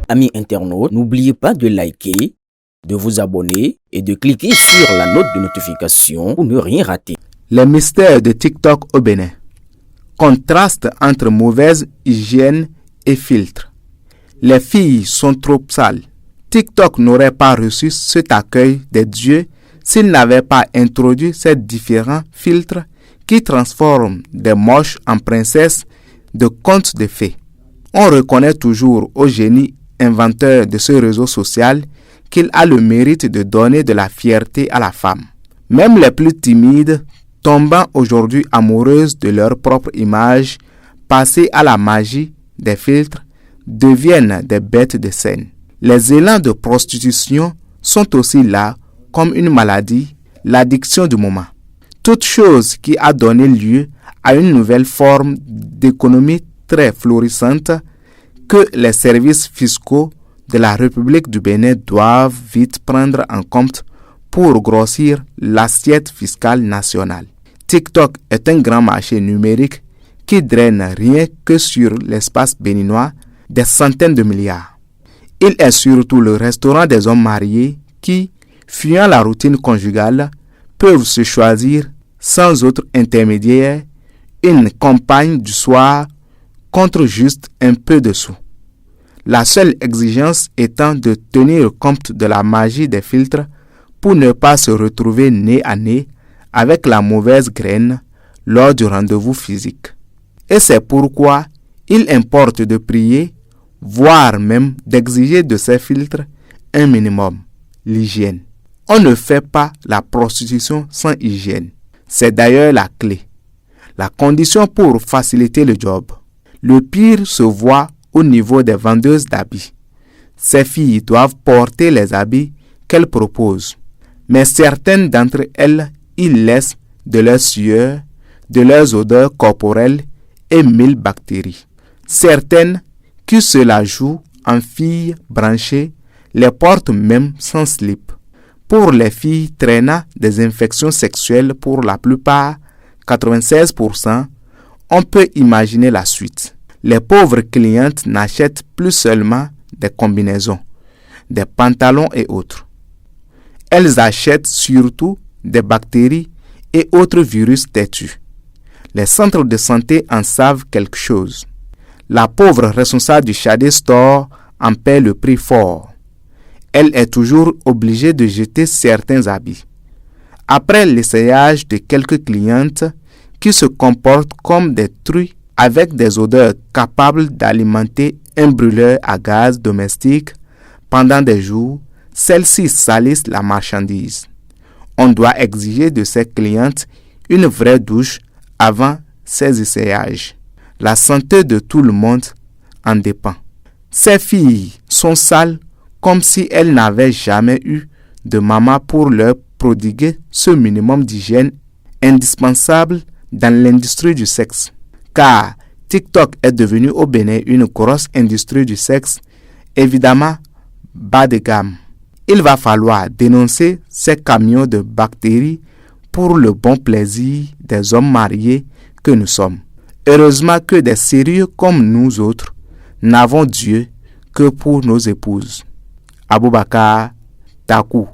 Amis internautes, n'oubliez pas de liker, de vous abonner et de cliquer sur la note de notification pour ne rien rater. Les mystères de TikTok au Bénin. Contraste entre mauvaise hygiène et filtre. Les filles sont trop sales. TikTok n'aurait pas reçu cet accueil des dieux s'il n'avait pas introduit ces différents filtres qui transforment des moches en princesses de contes de fées. On reconnaît toujours au génie inventeur de ce réseau social qu'il a le mérite de donner de la fierté à la femme. Même les plus timides, tombant aujourd'hui amoureuses de leur propre image, passées à la magie des filtres, deviennent des bêtes de scène. Les élans de prostitution sont aussi là comme une maladie, l'addiction du moment. Toute chose qui a donné lieu à une nouvelle forme d'économie très florissante que les services fiscaux de la République du Bénin doivent vite prendre en compte pour grossir l'assiette fiscale nationale. TikTok est un grand marché numérique qui draine rien que sur l'espace béninois des centaines de milliards. Il est surtout le restaurant des hommes mariés qui, fuyant la routine conjugale, peuvent se choisir sans autre intermédiaire une compagne du soir contre juste un peu de sous. La seule exigence étant de tenir compte de la magie des filtres pour ne pas se retrouver nez à nez avec la mauvaise graine lors du rendez-vous physique. Et c'est pourquoi il importe de prier, voire même d'exiger de ces filtres un minimum, l'hygiène. On ne fait pas la prostitution sans hygiène. C'est d'ailleurs la clé, la condition pour faciliter le job. Le pire se voit au niveau des vendeuses d'habits. Ces filles doivent porter les habits qu'elles proposent, mais certaines d'entre elles y laissent de leur sueur, de leurs odeurs corporelles et 1000 bactéries. Certaines, qui se la jouent en filles branchées, les portent même sans slip. Pour les filles traînant des infections sexuelles pour la plupart, 96%, on peut imaginer la suite. Les pauvres clientes n'achètent plus seulement des combinaisons, des pantalons et autres. Elles achètent surtout des bactéries et autres virus têtus. Les centres de santé en savent quelque chose. La pauvre responsable du Shade Store en paie le prix fort. Elle est toujours obligée de jeter certains habits. Après l'essayage de quelques clientes qui se comportent comme des truies avec des odeurs capables d'alimenter un brûleur à gaz domestique pendant des jours, celles-ci salissent la marchandise. On doit exiger de ces clientes une vraie douche avant ces essayages. La santé de tout le monde en dépend. Ces filles sont sales comme si elles n'avaient jamais eu de maman pour leur prodiguer ce minimum d'hygiène indispensable dans l'industrie du sexe. Car TikTok est devenu au Bénin une grosse industrie du sexe, évidemment bas de gamme. Il va falloir dénoncer ces camions de bactéries pour le bon plaisir des hommes mariés que nous sommes. Heureusement que des sérieux comme nous autres n'avons Dieu que pour nos épouses. Aboubakar Takou.